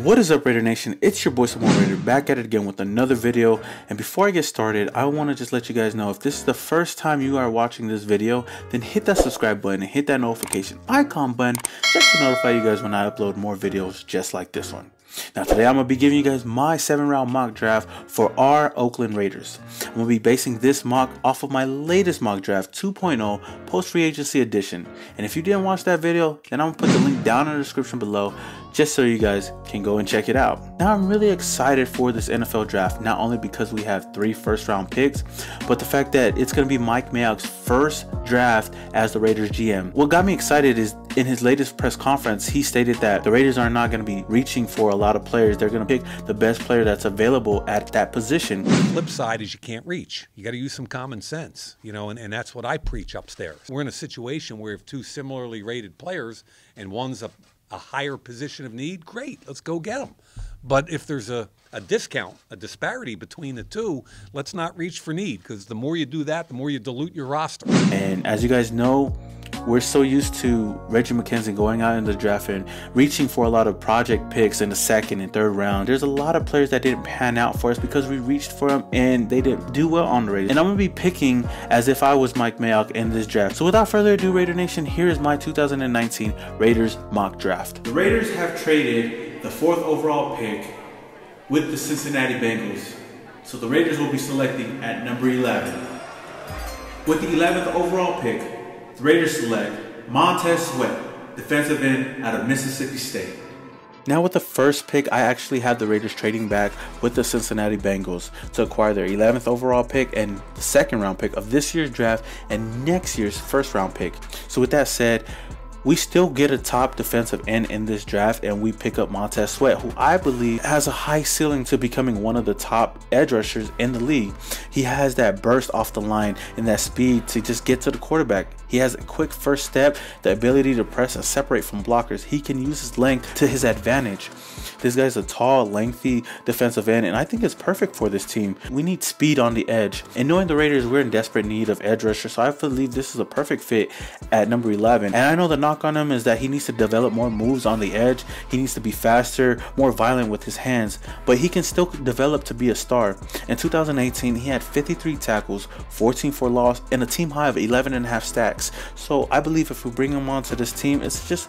What is up, Raider Nation? It's your boy Samuel Raider back at it again with another video. And before I get started, I want to just let you guys know, if this is the first time you are watching this video, then hit that subscribe button and hit that notification icon button just to notify you guys when I upload more videos just like this one. Now today I'm going to be giving you guys my 7-round mock draft for our Oakland Raiders. I'm going to be basing this mock off of my latest mock draft 2.0 post free agency edition. And if you didn't watch that video, then I'm going to put the link down in the description below just so you guys can go and check it out. Now I'm really excited for this NFL draft, not only because we have 3 first-round picks, but the fact that it's going to be Mike Mayock's first draft as the Raiders GM. What got me excited is in his latest press conference, he stated that the Raiders are not going to be reaching for a lot of players. They're going to pick the best player that's available at that position. The flip side is you can't reach. You got to use some common sense, you know, and that's what I preach upstairs. We're in a situation where if 2 similarly rated players and one's a higher position of need, great, let's go get them. But if there's a discount, a disparity between the two, let's not reach for need, because the more you do that, the more you dilute your roster. And as you guys know, we're so used to Reggie McKenzie going out in the draft and reaching for a lot of project picks in the 2nd and 3rd round. There's a lot of players that didn't pan out for us because we reached for them and they didn't do well on the Raiders. And I'm going to be picking as if I was Mike Mayock in this draft. So without further ado, Raider Nation, here is my 2019 Raiders mock draft. The Raiders have traded the 4th overall pick with the Cincinnati Bengals. So the Raiders will be selecting at number 11. With the 11th overall pick, the Raiders select Montez Sweat, defensive end out of Mississippi State. Now with the first pick, I actually had the Raiders trading back with the Cincinnati Bengals to acquire their 11th overall pick and the 2nd round pick of this year's draft and next year's 1st round pick. So with that said, we still get a top defensive end in this draft, and we pick up Montez Sweat, who I believe has a high ceiling to becoming one of the top edge rushers in the league. He has that burst off the line and that speed to just get to the quarterback. He has a quick first step, the ability to press and separate from blockers. He can use his length to his advantage. This guy's a tall, lengthy defensive end, and I think it's perfect for this team. We need speed on the edge, and knowing the Raiders, we're in desperate need of edge rushers, so I believe this is a perfect fit at number 11. And I know the knock on him is that he needs to develop more moves on the edge. He needs to be faster, more violent with his hands, but he can still develop to be a star. In 2018, he had 53 tackles, 14 for loss, and a team high of 11.5 sacks. So I believe if we bring him onto this team, it's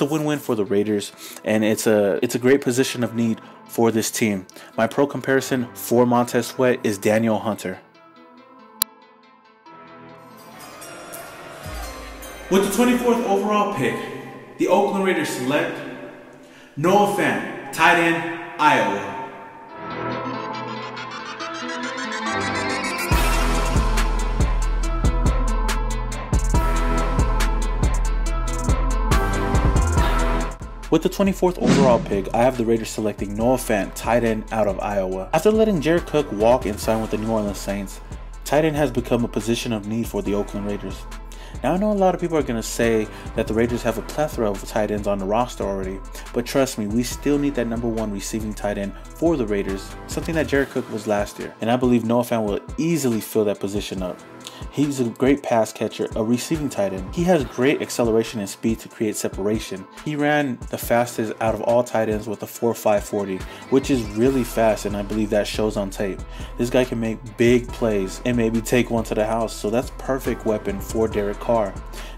a win-win for the Raiders, and it's a great position of need for this team. My pro comparison for Montez Sweat is Daniel Hunter. With the 24th overall pick, the Oakland Raiders select Noah Fant, tight end, Iowa. With the 24th overall pick, I have the Raiders selecting Noah Fant, tight end out of Iowa. After letting Jared Cook walk and sign with the New Orleans Saints, tight end has become a position of need for the Oakland Raiders. Now I know a lot of people are going to say that the Raiders have a plethora of tight ends on the roster already, but trust me, we still need that number 1 receiving tight end for the Raiders, something that Jared Cook was last year. And I believe Noah Fant will easily fill that position up. He's a great pass catcher, a receiving tight end. He has great acceleration and speed to create separation. He ran the fastest out of all tight ends with a 4.5 40, which is really fast, and I believe that shows on tape. This guy can make big plays and maybe take one to the house, so that's perfect weapon for Derek Carr.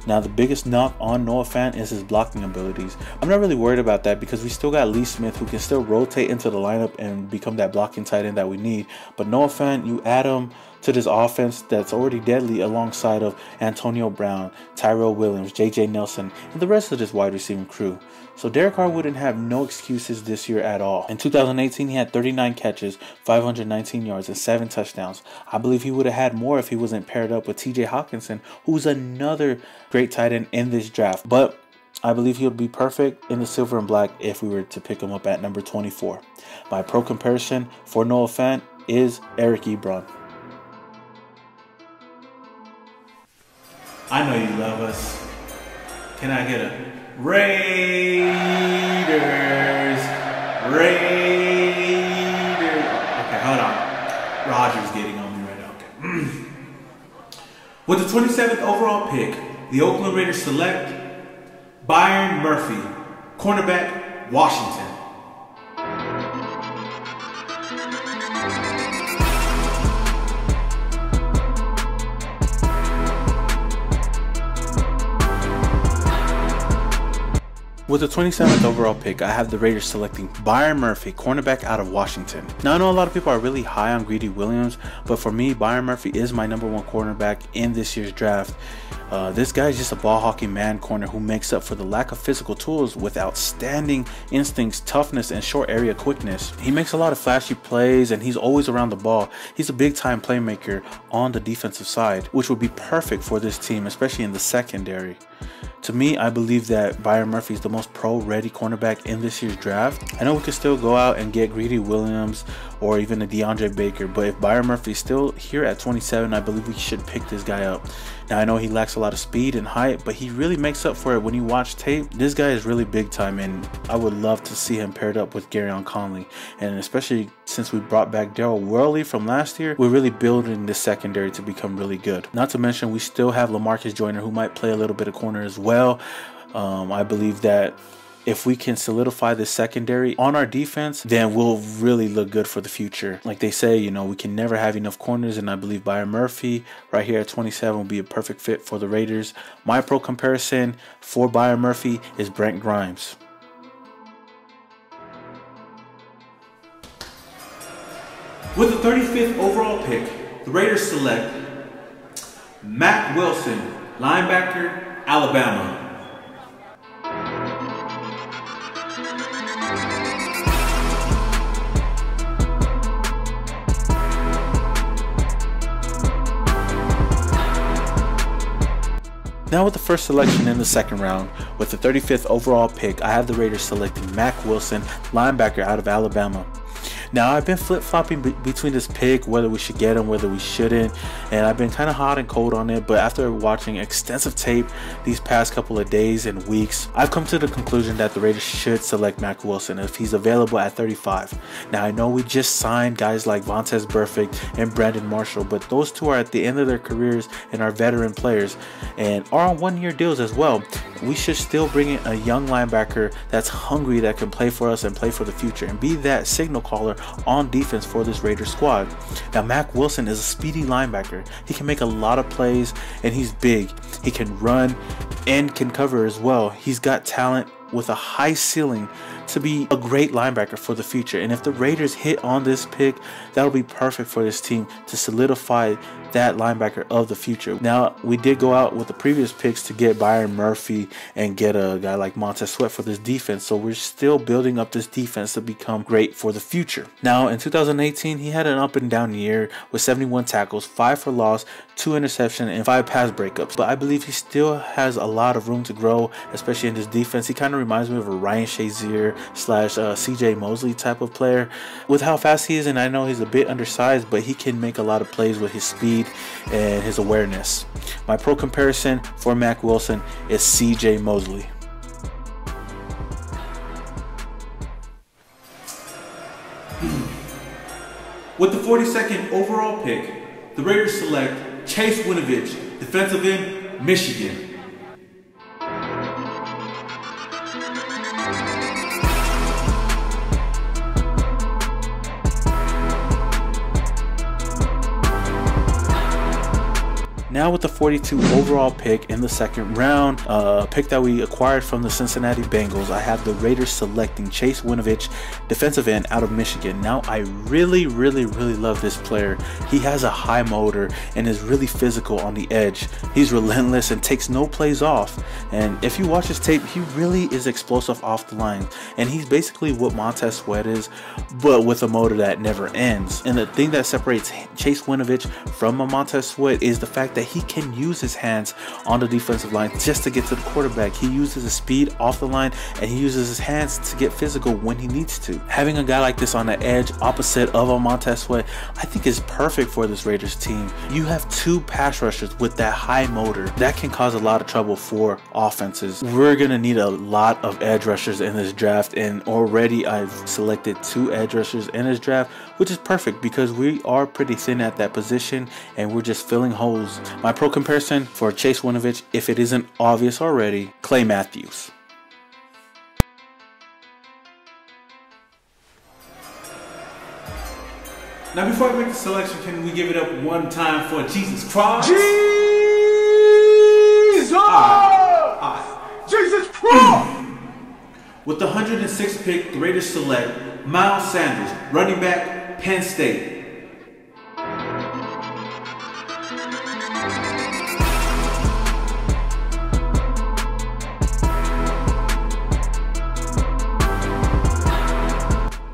Now the biggest knock on Noah Fant is his blocking abilities. I'm not really worried about that because we still got Lee Smith, who can still rotate into the lineup and become that blocking tight end that we need. But Noah Fant, you add him to this offense that's already deadly alongside of Antonio Brown, Tyrell Williams, J.J. Nelson, and the rest of this wide receiving crew. So Derek Carr wouldn't have no excuses this year at all. In 2018, he had 39 catches, 519 yards, and 7 touchdowns. I believe he would have had more if he wasn't paired up with T.J. Hawkinson, who's another great tight end in this draft. But I believe he'll be perfect in the silver and black if we were to pick him up at number 24. My pro comparison for Noah Fant is Eric Ebron. I know you love us. Can I get a Raiders? Okay, hold on. Roger's getting on me right now. Okay. With the 27th overall pick, the Oakland Raiders select Byron Murphy, cornerback, Washington. With the 27th overall pick, I have the Raiders selecting Byron Murphy, cornerback out of Washington. Now, I know a lot of people are really high on Greedy Williams, but for me, Byron Murphy is my #1 cornerback in this year's draft. This guy is just a ball-hawking man corner who makes up for the lack of physical tools with outstanding instincts, toughness, and short area quickness. He makes a lot of flashy plays, and he's always around the ball. He's a big-time playmaker on the defensive side, which would be perfect for this team, especially in the secondary. To me, I believe that Byron Murphy is the most pro-ready cornerback in this year's draft. I know we could still go out and get Greedy Williams or even a DeAndre Baker, but if Byron Murphy is still here at 27, I believe we should pick this guy up. Now, I know he lacks a lot of speed and height, but he really makes up for it when you watch tape. This guy is really big time, and I would love to see him paired up with Garyon Conley. And especially since we brought back Daryl Worley from last year, we're really building this secondary to become really good. Not to mention, we still have LaMarcus Joyner, who might play a little bit of corner as well. I believe that if we can solidify the secondary on our defense, then we'll really look good for the future. Like they say, you know, we can never have enough corners, and I believe Byron Murphy right here at 27 will be a perfect fit for the Raiders. My pro comparison for Byron Murphy is Brent Grimes. With the 35th overall pick, the Raiders select Mack Wilson, linebacker, Alabama. Now with the first selection in the second round, with the 35th overall pick, I have the Raiders selecting Mack Wilson, linebacker out of Alabama. Now, I've been flip-flopping between this pick, whether we should get him, whether we shouldn't, and I've been kind of hot and cold on it, but after watching extensive tape these past couple of days and weeks, I've come to the conclusion that the Raiders should select Mack Wilson if he's available at 35. Now, I know we just signed guys like Montez Sweat and Brandon Marshall, but those two are at the end of their careers and are veteran players and are on one-year deals as well. We should still bring in a young linebacker that's hungry, that can play for us and play for the future and be that signal caller on defense for this Raiders squad. Now, Mack Wilson is a speedy linebacker. He can make a lot of plays, and he's big. He can run and can cover as well. He's got talent with a high ceiling to be a great linebacker for the future. And if the Raiders hit on this pick, that'll be perfect for this team to solidify that linebacker of the future. Now, we did go out with the previous picks to get Byron Murphy and get a guy like Montez Sweat for this defense, so we're still building up this defense to become great for the future. Now, in 2018, he had an up and down year with 71 tackles, 5 for loss, 2 interceptions, and 5 pass breakups, but I believe he still has a lot of room to grow, especially in this defense. He kind of reminds me of a Ryan Shazier / CJ Mosley type of player with how fast he is, and I know he's a bit undersized, but he can make a lot of plays with his speed and his awareness. My pro comparison for Mack Wilson is CJ Mosley. With the 42nd overall pick, the Raiders select Chase Winovich, defensive end, Michigan. Now with the 42 overall pick in the second round, a pick that we acquired from the Cincinnati Bengals, I have the Raiders selecting Chase Winovich, defensive end out of Michigan. Now, I really love this player. He has a high motor and is really physical on the edge. He's relentless and takes no plays off. And if you watch his tape, he really is explosive off the line. And he's basically what Montez Sweat is, but with a motor that never ends. And the thing that separates Chase Winovich from a Montez Sweat is the fact that he can use his hands on the defensive line just to get to the quarterback. He uses his speed off the line, and he uses his hands to get physical when he needs to. Having a guy like this on the edge opposite of a Montez Sweat, I think is perfect for this Raiders team. You have 2 pass rushers with that high motor that can cause a lot of trouble for offenses. We're gonna need a lot of edge rushers in this draft, and already I've selected 2 edge rushers in this draft, which is perfect because we are pretty thin at that position and we're just filling holes. My pro comparison for Chase Winovich, if it isn't obvious already, Clay Matthews. Now, before I make the selection, can we give it up one time for Jesus Christ? Jesus! All right. Jesus Christ! 106th pick, the Raiders select Miles Sanders, running back, Penn State.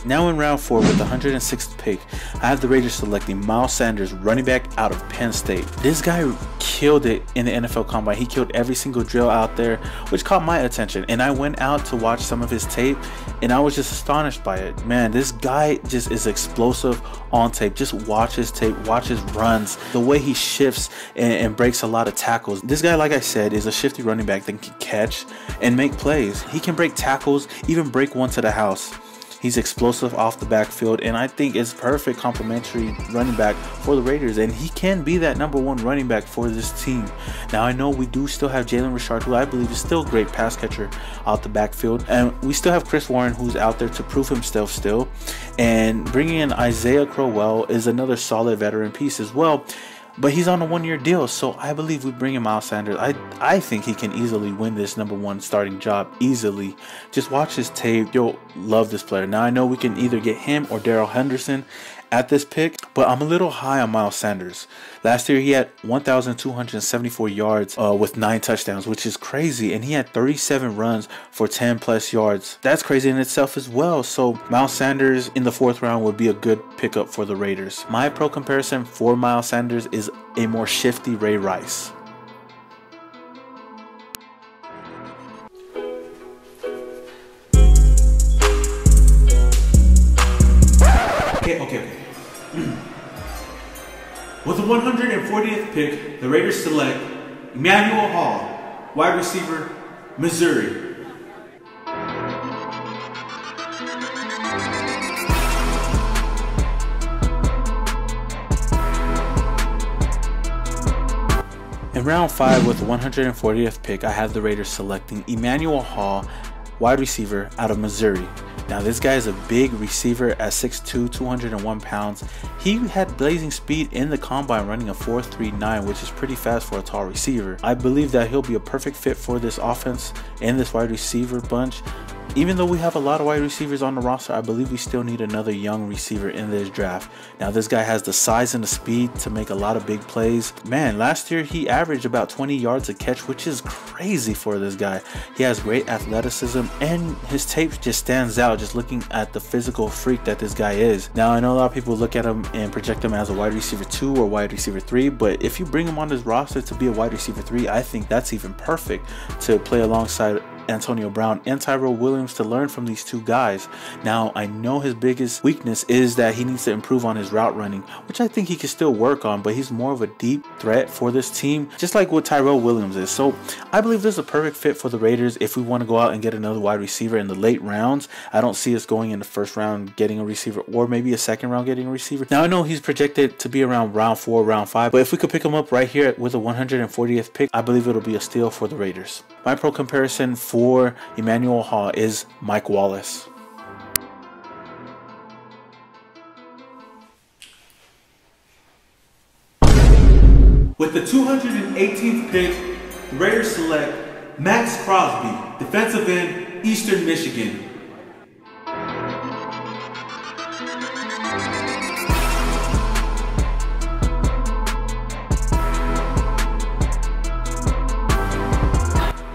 Now in round 4 with the 106th pick, I have the Raiders selecting Miles Sanders, running back out of Penn State. This guy killed it in the NFL Combine. He killed every single drill out there, which caught my attention. And I went out to watch some of his tape, and I was just astonished by it. Man, this guy just is explosive on tape. Just watch his tape, watch his runs, the way he shifts and breaks a lot of tackles. This guy, like I said, is a shifty running back that can catch and make plays. He can break tackles, even break one to the house. He's explosive off the backfield, and I think it's perfect complementary running back for the Raiders, and he can be that #1 running back for this team. Now, I know we do still have Jalen Richard, who I believe is still a great pass catcher out the backfield, and we still have Chris Warren, who's out there to prove himself still, and bringing in Isaiah Crowell is another solid veteran piece as well. But he's on a 1-year deal, so I believe we bring in Miles Sanders. I think he can easily win this #1 starting job easily. Just watch his tape. You'll love this player. Now, I know we can either get him or Darrell Henderson at this pick, but I'm a little high on Miles Sanders. Last year, he had 1,274 yards with 9 touchdowns, which is crazy. And he had 37 runs for 10+ yards. That's crazy in itself as well. So Miles Sanders in the 4th round would be a good pickup for the Raiders. My pro comparison for Miles Sanders is a more shifty Ray Rice. Okay. With the 140th pick, the Raiders select Emanuel Hall, wide receiver, Missouri. In round 5 with the 140th pick, I have the Raiders selecting Emanuel Hall, wide receiver out of Missouri. Now, this guy is a big receiver at 6'2", 201 pounds. He had blazing speed in the combine, running a 4.39, which is pretty fast for a tall receiver. I believe that he'll be a perfect fit for this offense and this wide receiver bunch. Even though we have a lot of wide receivers on the roster, I believe we still need another young receiver in this draft. Now, this guy has the size and the speed to make a lot of big plays. Man, last year he averaged about 20 yards a catch, which is crazy for this guy. He has great athleticism, and his tape just stands out just looking at the physical freak that this guy is. Now, I know a lot of people look at him and project him as a wide receiver 2 or wide receiver 3, but if you bring him on this roster to be a wide receiver 3, I think that's even perfect to play alongside Antonio Brown and Tyrell Williams to learn from these two guys. Now, I know his biggest weakness is that he needs to improve on his route running, which I think he can still work on, but he's more of a deep threat for this team, just like what Tyrell Williams is. So I believe this is a perfect fit for the Raiders if we want to go out and get another wide receiver in the late rounds. I don't see us going in the 1st round getting a receiver, or maybe a 2nd round getting a receiver. Now, I know he's projected to be around round 4, round 5, but if we could pick him up right here with a 140th pick, I believe it'll be a steal for the Raiders. My pro comparison for Emanuel Hall is Mike Wallace. With the 218th pick, the Raiders select Max Crosby, defensive end, Eastern Michigan.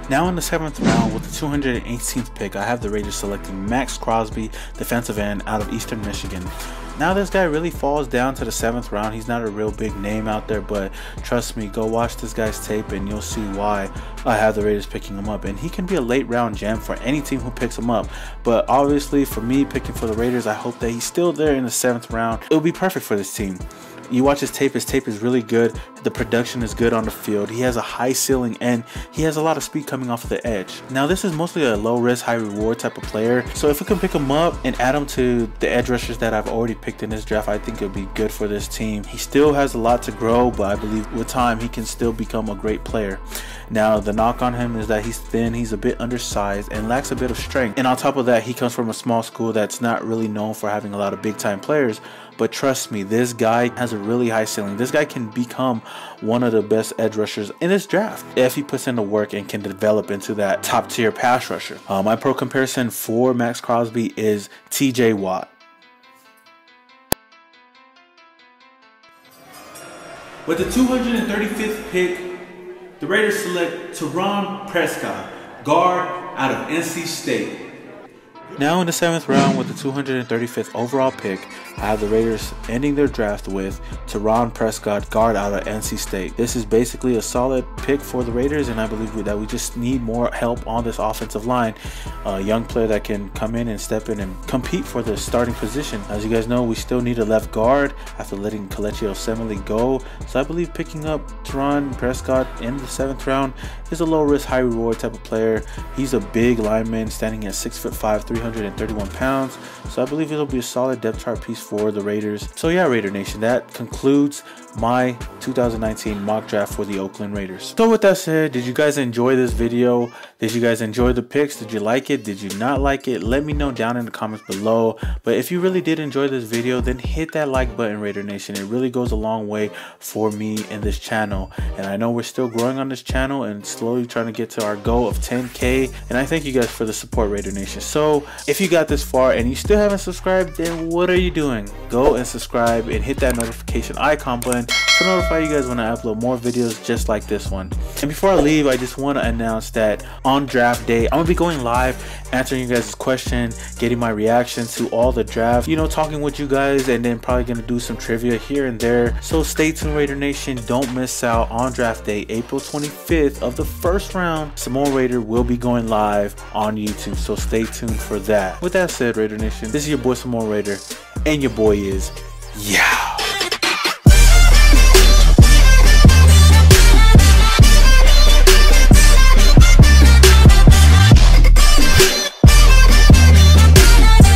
Now in the 7th round with the 218th pick, I have the Raiders selecting Max Crosby, defensive end out of Eastern Michigan. Now this guy really falls down to the 7th round. He's not a real big name out there, but trust me, go watch this guy's tape and you'll see why I have the Raiders picking him up. And he can be a late round gem for any team who picks him up. But obviously for me picking for the Raiders, I hope that he's still there in the 7th round. It'll be perfect for this team. You watch his tape is really good. The production is good on the field. He has a high ceiling and he has a lot of speed coming off of the edge. Now, this is mostly a low risk, high reward type of player. So if we can pick him up and add him to the edge rushers that I've already picked in this draft, I think it'll be good for this team. He still has a lot to grow, but I believe with time he can still become a great player. Now, the knock on him is that he's thin, he's a bit undersized, and lacks a bit of strength. And on top of that, he comes from a small school that's not really known for having a lot of big-time players. But trust me, this guy has a really high ceiling. This guy can become one of the best edge rushers in this draft if he puts in the work and can develop into that top-tier pass rusher. My pro comparison for Maxx Crosby is TJ Watt. With the 235th pick, the Raiders select Teron Prescott, guard out of NC State. Now in the 7th round with the 235th overall pick, I have the Raiders ending their draft with Teron Prescott, guard out of NC State. This is basically a solid pick for the Raiders, and I believe that we just need more help on this offensive line. A young player that can come in and step in and compete for the starting position. As you guys know, we still need a left guard after letting Kelechi Osemele go. So I believe picking up Teron Prescott in the 7th round is a low risk, high reward type of player. He's a big lineman standing at 6'5", 331 pounds. So I believe it'll be a solid depth chart piece for the Raiders. So yeah, Raider Nation, that concludes my 2019 mock draft for the Oakland Raiders. So with that said, did you guys enjoy this video? Did you guys enjoy the picks? Did you like it? Did you not like it? Let me know down in the comments below. But if you really did enjoy this video, then hit that like button, Raider Nation. It really goes a long way for me and this channel. And I know we're still growing on this channel and slowly trying to get to our goal of 10K. And I thank you guys for the support, Raider Nation. So if you got this far and you still haven't subscribed, then what are you doing? Go and subscribe and hit that notification icon button to notify you guys when I upload more videos just like this one. And before I leave, I just want to announce that on draft day, I'm gonna be going live, answering you guys' questions, getting my reactions to all the draft, you know, talking with you guys, and then probably gonna do some trivia here and there. So stay tuned, Raider Nation. Don't miss out on draft day, April 25th of the 1st round. Samoan Raider will be going live on YouTube, so stay tuned for that. With that said, Raider Nation, this is your boy Samoan Raider, and your boy is yeah.